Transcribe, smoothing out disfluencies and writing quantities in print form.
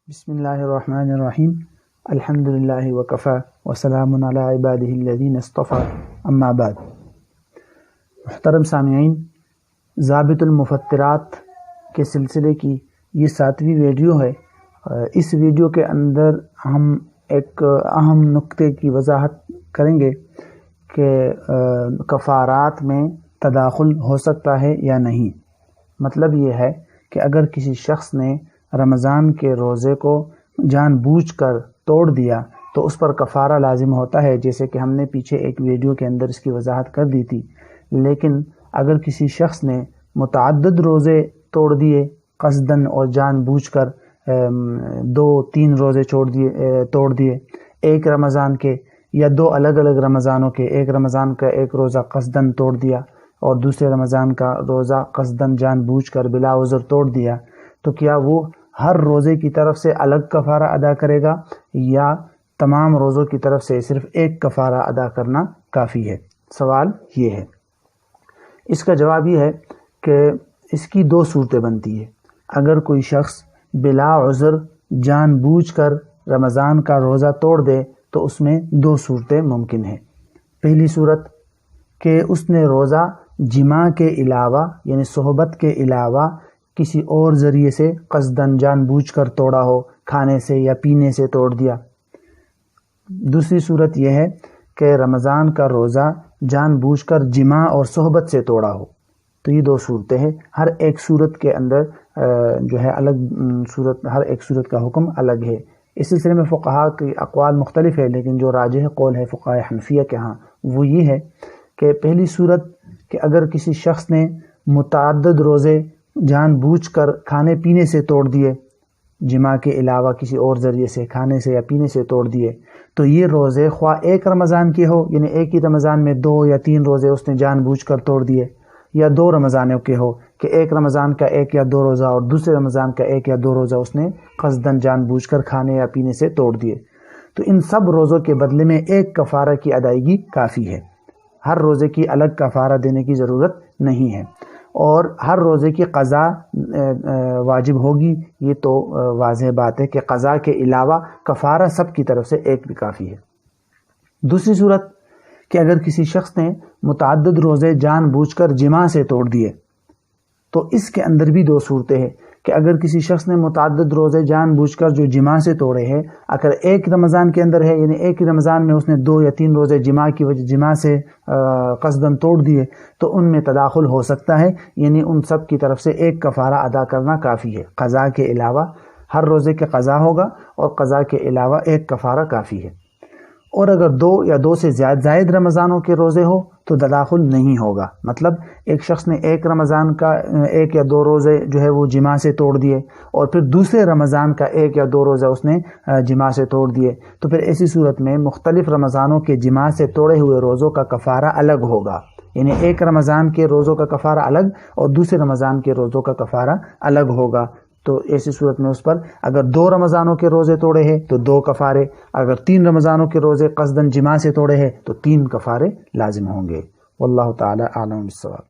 بسم اللہ الرحمن الرحیم الحمد للہ وکفی وسلام علی عبادہ الذین اصطفی اما بعد۔ محترم سامعین، ضابط المفطرات کے سلسلے کی یہ 7ویں ویڈیو ہے۔ اس ویڈیو کے اندر ہم ایک اہم نقطے کی وضاحت کریں گے کہ کفارات میں تداخل ہو سکتا ہے یا نہیں۔ مطلب یہ ہے کہ اگر کسی شخص نے رمضان کے روزے کو جان بوجھ کر توڑ دیا تو اس پر کفارہ لازم ہوتا ہے، جیسے کہ ہم نے پیچھے ایک ویڈیو کے اندر اس کی وضاحت کر دی تھی۔ لیکن اگر کسی شخص نے متعدد روزے توڑ دیے قصداً اور جان بوجھ کر 2-3 روزے توڑ دیے، ایک رمضان کے یا 2 الگ الگ رمضانوں کے، ایک رمضان کا ایک روزہ قصداً توڑ دیا اور دوسرے رمضان کا روزہ قصداً جان بوجھ کر بلا عذر توڑ دیا، تو کیا وہ ہر روزے کی طرف سے الگ کفارہ ادا کرے گا یا تمام روزوں کی طرف سے صرف ایک کفارہ ادا کرنا کافی ہے؟ سوال یہ ہے۔ اس کا جواب یہ ہے کہ اس کی 2 صورتیں بنتی ہے۔ اگر کوئی شخص بلا عذر جان بوجھ کر رمضان کا روزہ توڑ دے تو اس میں 2 صورتیں ممکن ہیں۔ پہلی صورت کہ اس نے روزہ جماع کے علاوہ یعنی صحبت کے علاوہ کسی اور ذریعے سے قصداً جان بوجھ کر توڑا ہو، کھانے سے یا پینے سے توڑ دیا۔ دوسری صورت یہ ہے کہ رمضان کا روزہ جان بوجھ کر جماع اور صحبت سے توڑا ہو۔ تو یہ 2 صورتیں ہیں۔ ہر ایک صورت کے اندر جو ہے ہر ایک صورت کا حکم الگ ہے۔ اس سلسلے میں فقہاء کی اقوال مختلف ہے، لیکن جو راجح قول ہے فقہاء حنفیہ کے ہاں وہ یہ ہے کہ پہلی صورت کہ اگر کسی شخص نے متعدد روزے جان بوجھ کر کھانے پینے سے توڑ دیے، جماع کے علاوہ کسی اور ذریعے سے کھانے سے یا پینے سے توڑ دیے، تو یہ روزے خواہ ایک رمضان کے ہو یعنی ایک ہی رمضان میں 2 یا 3 روزے اس نے جان بوجھ کر توڑ دیے، یا 2 رمضانوں کے ہو کہ ایک رمضان کا 1 یا 2 روزہ اور دوسرے رمضان کا 1 یا 2 روزہ اس نے قصداً جان بوجھ کر کھانے یا پینے سے توڑ دیے، تو ان سب روزوں کے بدلے میں ایک کفارہ کی ادائیگی کافی ہے۔ ہر روزے کی الگ کفارہ دینے کی ضرورت نہیں ہے، اور ہر روزے کی قضا واجب ہوگی، یہ تو واضح بات ہے کہ قضا کے علاوہ کفارہ سب کی طرف سے ایک بھی کافی ہے۔ دوسری صورت کہ اگر کسی شخص نے متعدد روزے جان بوجھ کر جماع سے توڑ دیے، تو اس کے اندر بھی 2 صورتیں ہیں کہ اگر کسی شخص نے متعدد روزے جان بوجھ کر جو جماع سے توڑے ہیں، اگر ایک رمضان کے اندر ہے یعنی ایک ہی رمضان میں اس نے 2 یا 3 روزے جماع سے قصداً توڑ دیے، تو ان میں تداخل ہو سکتا ہے، یعنی ان سب کی طرف سے ایک کفارہ ادا کرنا کافی ہے۔ قضا کے علاوہ ہر روزے کے قضا ہوگا اور قضا کے علاوہ ایک کفارہ کافی ہے۔ اور اگر 2 یا 2 سے زائد رمضانوں کے روزے ہو تو تداخل نہیں ہوگا۔ مطلب ایک شخص نے ایک رمضان کا 1 یا 2 روزے جو ہے وہ جماع سے توڑ دیے اور پھر دوسرے رمضان کا 1 یا 2 روزہ اس نے جماع سے توڑ دیے، تو پھر ایسی صورت میں مختلف رمضانوں کے جماع سے توڑے ہوئے روزوں کا کفارہ الگ ہوگا، یعنی ایک رمضان کے روزوں کا کفارہ الگ اور دوسرے رمضان کے روزوں کا کفارہ الگ ہوگا۔ تو ایسی صورت میں اس پر اگر 2 رمضانوں کے روزے توڑے ہیں تو 2 کفارے، اگر 3 رمضانوں کے روزے قصداً جماع سے توڑے ہیں تو 3 کفارے لازم ہوں گے۔ واللہ تعالی اعلم بالصواب۔